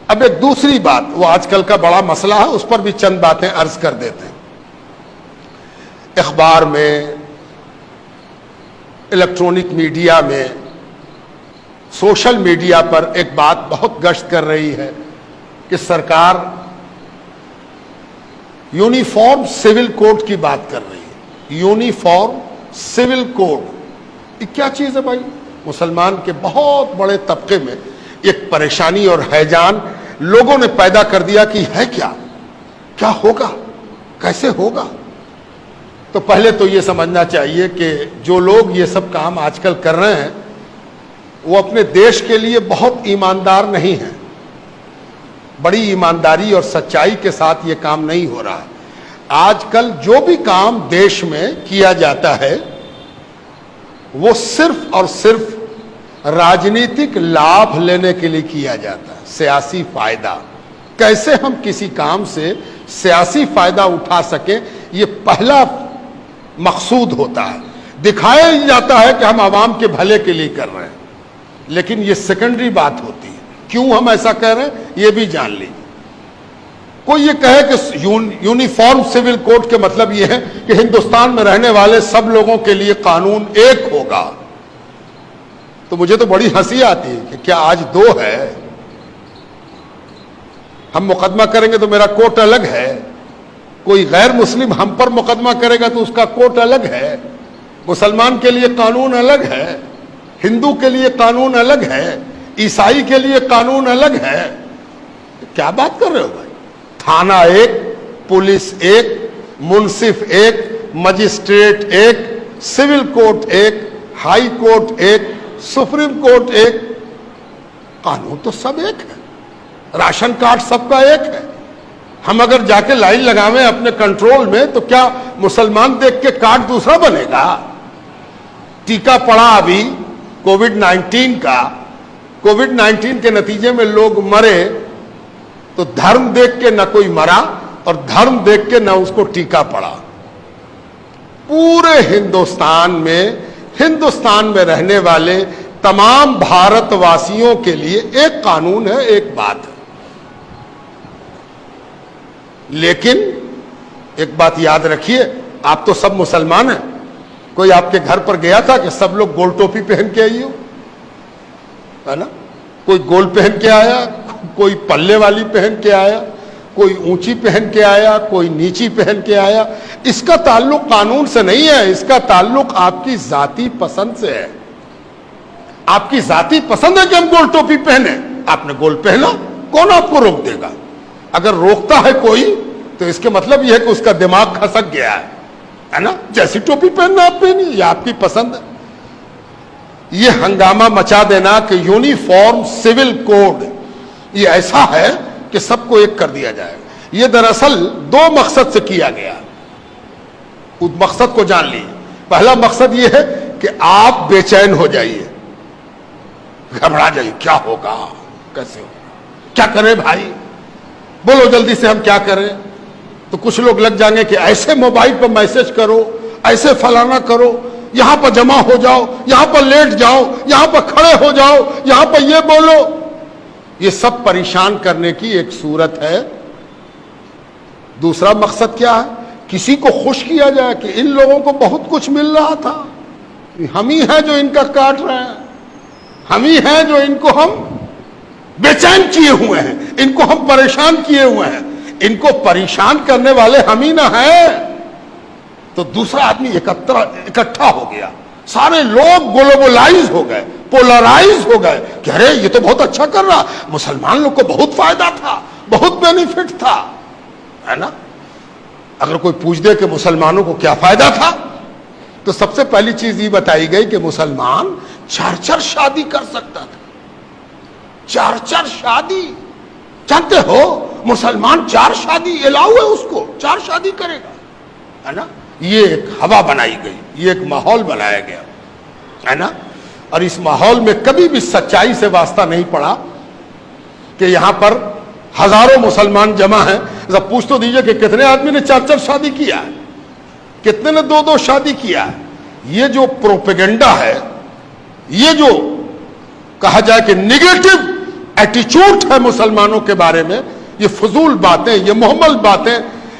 اب ایک دوسری بات، وہ آج کل کا بڑا مسئلہ ہے، اس پر بھی چند باتیں عرض کر دیتے ہیں۔ اخبار میں، الیکٹرانک میڈیا میں، سوشل میڈیا پر ایک بات بہت گشت کر رہی ہے کہ سرکار یونیفارم سول کوڈ کی بات کر رہی ہے۔ یونیفارم سول کوڈ یہ کیا چیز ہے بھائی؟ مسلمان کے بہت بڑے طبقے میں ایک پریشانی اور ہیجان لوگوں نے پیدا کر دیا کہ ہے کیا ہوگا، کیسے ہوگا؟ تو پہلے تو یہ سمجھنا چاہیے کہ جو لوگ یہ سب کام آج کل کر رہے ہیں وہ اپنے دیش کے لیے بہت ایماندار نہیں ہیں۔ بڑی ایمانداری اور سچائی کے ساتھ یہ کام نہیں ہو رہا ہے۔ آج کل جو بھی کام دیش میں کیا جاتا ہے وہ صرف اور صرف راجنیتک لابھ لینے کے لیے کیا جاتا ہے، سیاسی فائدہ۔ کیسے ہم کسی کام سے سیاسی فائدہ اٹھا سکیں، یہ پہلا مقصود ہوتا ہے۔ دکھایا جاتا ہے کہ ہم عوام کے بھلے کے لیے کر رہے ہیں، لیکن یہ سیکنڈری بات ہوتی ہے۔ کیوں ہم ایسا کہہ رہے ہیں یہ بھی جان لیجیے۔ کوئی یہ کہے کہ یونیفارم سول کوڈ کے مطلب یہ ہے کہ ہندوستان میں رہنے والے سب لوگوں کے لیے قانون ایک ہوگا، تو مجھے تو بڑی ہنسی آتی ہے کہ کیا آج دو ہے؟ ہم مقدمہ کریں گے تو میرا کوٹ الگ ہے، کوئی غیر مسلم ہم پر مقدمہ کرے گا تو اس کا کوٹ الگ ہے، مسلمان کے لیے قانون الگ ہے، ہندو کے لیے قانون الگ ہے، عیسائی کے لیے قانون الگ ہے۔ کیا بات کر رہے ہو بھائی؟ تھانہ ایک، پولیس ایک، منصف ایک، مجسٹریٹ ایک، سول کورٹ ایک، ہائی کورٹ ایک، سپریم کورٹ ایک، قانون تو سب ایک ہے، راشن کارڈ سب کا ایک ہے۔ ہم اگر جا کے لائن لگاویں اپنے کنٹرول میں تو کیا مسلمان دیکھ کے کارڈ دوسرا بنے گا؟ ٹیکہ پڑا ابھی کووڈ-19 کا، کووڈ-19 کے نتیجے میں لوگ مرے تو دھرم دیکھ کے نہ کوئی مرا اور دھرم دیکھ کے نہ اس کو ٹیکہ پڑا۔ پورے ہندوستان میں رہنے والے تمام بھارت واسیوں کے لیے ایک قانون ہے، ایک بات ہے۔ لیکن ایک بات یاد رکھیے، آپ تو سب مسلمان ہیں، کوئی آپ کے گھر پر گیا تھا کہ سب لوگ گول ٹوپی پہن کے آئی ہو، ہے نا؟ کوئی گول پہن کے آیا، کوئی پلے والی پہن کے آیا، کوئی اونچی پہن کے آیا، کوئی نیچی پہن کے آیا۔ اس کا تعلق قانون سے نہیں ہے، اس کا تعلق آپ کی ذاتی پسند سے ہے۔ آپ کی ذاتی پسند ہے کہ ہم گول ٹوپی پہنے، آپ نے گول پہنا، کون آپ کو روک دے گا؟ اگر روکتا ہے کوئی تو اس کے مطلب یہ ہے کہ اس کا دماغ کھسک گیا ہے نا؟ جیسی ٹوپی پہننا آپ پہنی، یہ آپ کی پسند ہے۔ یہ ہنگامہ مچا دینا کہ یونیفارم سول کوڈ یہ ایسا ہے کہ سب کو ایک کر دیا جائے، یہ دراصل دو مقصد سے کیا گیا۔ اس مقصد کو جان لیجیے۔ پہلا مقصد یہ ہے کہ آپ بے چین ہو جائیے، گھبرا جائیے، کیا ہوگا، کیسے ہوگا، کیا کریں بھائی، بولو جلدی سے ہم کیا کریں۔ تو کچھ لوگ لگ جائیں گے کہ ایسے موبائل پر میسج کرو، ایسے فلانا کرو، یہاں پر جمع ہو جاؤ، یہاں پر لیٹ جاؤ، یہاں پر کھڑے ہو جاؤ، یہاں پر یہ بولو۔ یہ سب پریشان کرنے کی ایک صورت ہے۔ دوسرا مقصد کیا ہے؟ کسی کو خوش کیا جائے کہ ان لوگوں کو بہت کچھ مل رہا تھا، ہم ہی ہیں جو ان کا کاٹ رہے ہیں، ہم ہی ہیں جو ان کو ہم بے چین کیے ہوئے ہیں، ان کو ہم پریشان کیے ہوئے ہیں، ان کو پریشان کرنے والے ہم ہی نہ ہیں۔ تو دوسرا آدمی اکٹھا ہو گیا، سارے لوگ گلوبلائز ہو گئے، پولرائز ہو گئے کہ ارے یہ تو بہت اچھا کر رہا، مسلمان لوگ کو بہت فائدہ تھا، بہت بینیفٹ تھا، ہے نا؟ اگر کوئی پوچھ دے کہ مسلمانوں کو کیا فائدہ تھا تو سب سے پہلی چیز یہ بتائی گئی کہ مسلمان 4 شادی کر سکتا تھا۔ 4 شادی، جانتے ہو مسلمان 4 شادی الاؤ ہے، اس کو 4 شادی کرے گا، ہے نا؟ یہ ایک ہوا بنائی گئی، یہ ایک ماحول بنایا گیا، ہے نا؟ اور اس ماحول میں کبھی بھی سچائی سے واسطہ نہیں پڑا کہ یہاں پر ہزاروں مسلمان جمع ہیں، ذرا پوچھ تو دیجئے کہ کتنے آدمی نے 4 شادی کیا ہے، کتنے نے 2 شادی کیا ہے۔ یہ جو پروپیگنڈا ہے، یہ جو کہا جائے کہ نیگیٹو ایٹیچیوڈ ہے مسلمانوں کے بارے میں، یہ فضول باتیں، یہ محمل باتیں،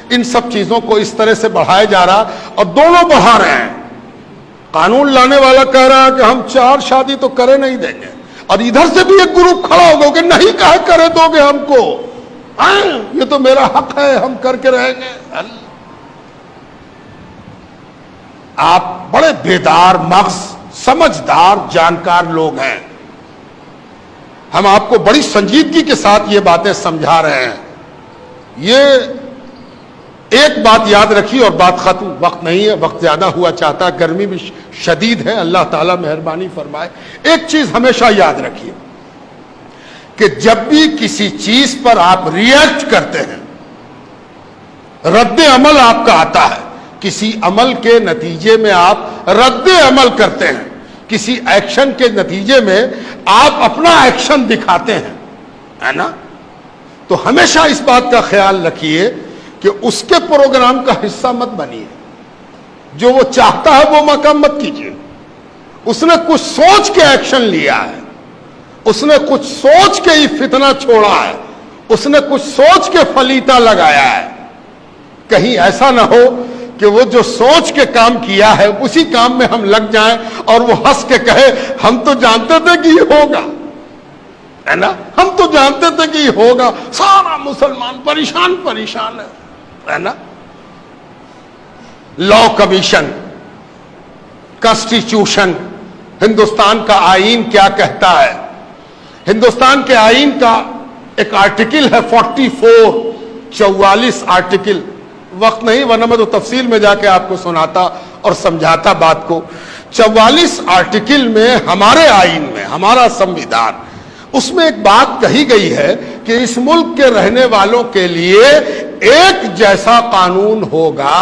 ان سب چیزوں کو اس طرح سے بڑھایا جا رہا، اور دونوں بڑھا رہے ہیں۔ قانون لانے والا کہہ رہا ہے کہ ہم 4 شادی تو کرے نہیں دیں گے، اور ادھر سے بھی ایک گروپ کھڑا ہوگا کہ نہیں کہے کرے دو گے ہم کو، یہ تو میرا حق ہے، ہم کر کے رہیں گے۔ آپ بڑے بیدار مغز، سمجھدار، جانکار لوگ ہیں، ہم آپ کو بڑی سنجیدگی کے ساتھ یہ باتیں سمجھا رہے ہیں۔ یہ ایک بات یاد رکھیے اور بات ختم، وقت نہیں ہے، وقت زیادہ ہوا چاہتا ہے، گرمی بھی شدید ہے، اللہ تعالیٰ مہربانی فرمائے۔ ایک چیز ہمیشہ یاد رکھیے کہ جب بھی کسی چیز پر آپ ریئیکٹ کرتے ہیں، رد عمل آپ کا آتا ہے، کسی عمل کے نتیجے میں آپ رد عمل کرتے ہیں، کسی ایکشن کے نتیجے میں آپ اپنا ایکشن دکھاتے ہیں، ہے نا؟ تو ہمیشہ اس بات کا خیال رکھیے کہ اس کے پروگرام کا حصہ مت بنیے، جو وہ چاہتا ہے وہ مقام مت کیجیے۔ اس نے کچھ سوچ کے ایکشن لیا ہے، اس نے کچھ سوچ کے ہی فتنہ چھوڑا ہے، اس نے کچھ سوچ کے فلیتا لگایا ہے۔ کہیں ایسا نہ ہو کہ وہ جو سوچ کے کام کیا ہے اسی کام میں ہم لگ جائیں اور وہ ہنس کے کہے ہم تو جانتے تھے کہ یہ ہوگا، ہے نا؟ ہم تو جانتے تھے کہ یہ ہوگا، سارا مسلمان پریشان ہے نا؟ لا کمیشن، کانسٹیٹیوشن، ہندوستان کا آئین کیا کہتا ہے؟ ہندوستان کے آئین کا ایک آرٹیکل ہے 44 آرٹیکل، وقت نہیں ورنہ میں تو تفصیل میں جا کے آپ کو سناتا اور سمجھاتا بات کو۔ 44 آرٹیکل میں ہمارے آئین میں، ہمارا سمویدھان، اس میں ایک بات کہی گئی ہے کہ اس ملک کے رہنے والوں کے لیے ایک جیسا قانون ہوگا،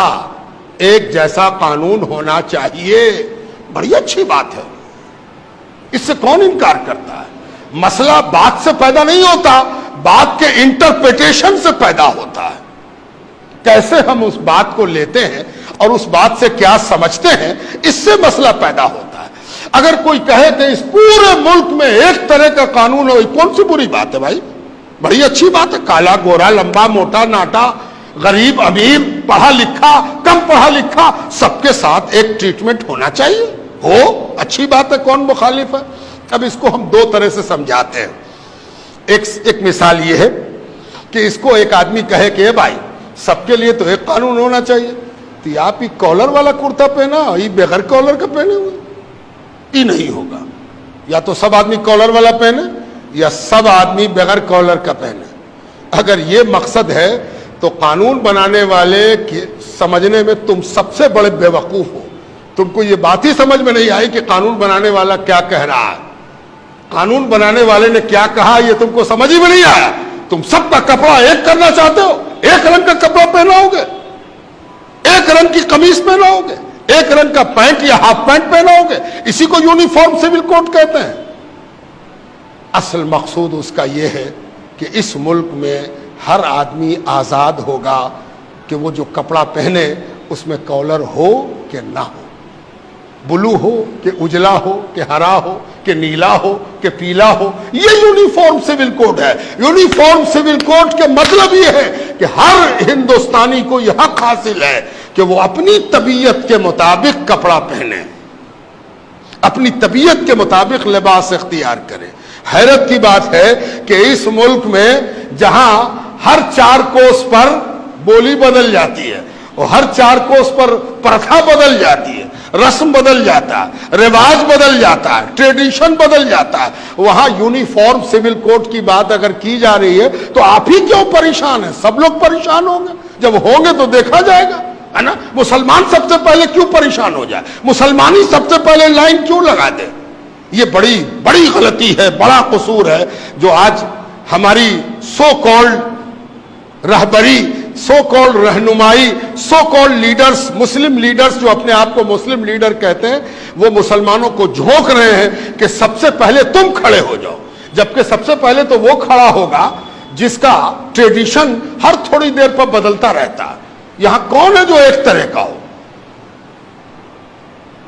ایک جیسا قانون ہونا چاہیے۔ بڑی اچھی بات ہے، اس سے کون انکار کرتا ہے؟ مسئلہ بات سے پیدا نہیں ہوتا، بات کے انٹرپریٹیشن سے پیدا ہوتا ہے۔ کیسے ہم اس بات کو لیتے ہیں اور اس بات سے کیا سمجھتے ہیں، اس سے مسئلہ پیدا ہوتا ہے۔ اگر کوئی کہے کہ اس پورے ملک میں ایک طرح کا قانون ہو، کون سی بری بات ہے بھائی؟ بڑی اچھی بات ہے۔ کالا گورا، لمبا موٹا ناٹا، غریب امیر، پڑھا لکھا کم پڑھا لکھا، سب کے ساتھ ایک ٹریٹمنٹ ہونا چاہیے، ہو اچھی بات ہے، کون مخالف ہے؟ اب اس کو ہم 2 طرح سے سمجھاتے ہیں۔ ایک مثال یہ ہے کہ اس کو ایک آدمی کہے کہ بھائی سب کے لیے تو ایک قانون ہونا چاہیے، تو آپ ہی کالر والا کرتا پہنا، یہ بغیر کالر کا پہنے ہوئے، یہ نہیں ہوگا۔ یا تو سب آدمی کالر والا پہنے یا سب آدمی بغیر کالر کا پہنے۔ اگر یہ مقصد ہے تو قانون بنانے والے سمجھنے میں تم سب سے بڑے بے وقوف ہو۔ تم کو یہ بات ہی سمجھ میں نہیں آئی کہ قانون بنانے والا کیا کہہ رہا ہے، قانون بنانے والے نے کیا کہا، یہ تم کو سمجھ ہی میں نہیں آیا۔ تم سب کا کپڑا ایک کرنا چاہتے ہو، ایک رنگ کا کپڑا پہناؤ گے، ایک رنگ کی قمیص پہناؤ گے، ایک رنگ کا پینٹ یا ہاف پینٹ پہناؤ گے، اسی کو یونیفارم سول کوڈ کہتے ہیں۔ اصل مقصود اس کا یہ ہے کہ اس ملک میں ہر آدمی آزاد ہوگا کہ وہ جو کپڑا پہنے اس میں کالر ہو کہ نہ ہو، بلو ہو کہ اجلا ہو کہ ہرا ہو کہ نیلا ہو کہ پیلا ہو۔ یہ یونیفارم سول کوڈ ہے۔ یونیفارم سول کوڈ کے مطلب یہ ہے کہ ہر ہندوستانی کو یہ حق حاصل ہے کہ وہ اپنی طبیعت کے مطابق کپڑا پہنے، اپنی طبیعت کے مطابق لباس اختیار کرے۔ حیرت کی بات ہے کہ اس ملک میں جہاں ہر 4 کوس پر بولی بدل جاتی ہے اور ہر 4 کوس پر پرتھا بدل جاتی ہے، رسم بدل جاتا ہے، رواج بدل جاتا ہے، ٹریڈیشن بدل جاتا ہے، وہاں یونیفارم سول کوڈ کی بات اگر کی جا رہی ہے تو آپ ہی کیوں پریشان ہیں؟ سب لوگ پریشان ہوں گے، جب ہوں گے تو دیکھا جائے گا، ہے نا؟ مسلمان سب سے پہلے کیوں پریشان ہو جائے؟ مسلمان ہی سب سے پہلے لائن کیوں لگا دے؟ یہ بڑی غلطی ہے، بڑا قصور ہے جو آج ہماری سو کالڈ رہبری، سو کالڈ رہنمائی، so called leaders, Muslim leaders جو اپنے آپ کو مسلم لیڈر کہتے ہیں، وہ مسلمانوں کو جھونک رہے ہیں کہ سب سے پہلے تم کھڑے ہو جاؤ، جبکہ سب سے پہلے تو وہ کھڑا ہوگا جس کا ٹریڈیشن ہر تھوڑی دیر پر بدلتا رہتا ہے۔ یہاں کون ہے جو ایک طرح کا ہو؟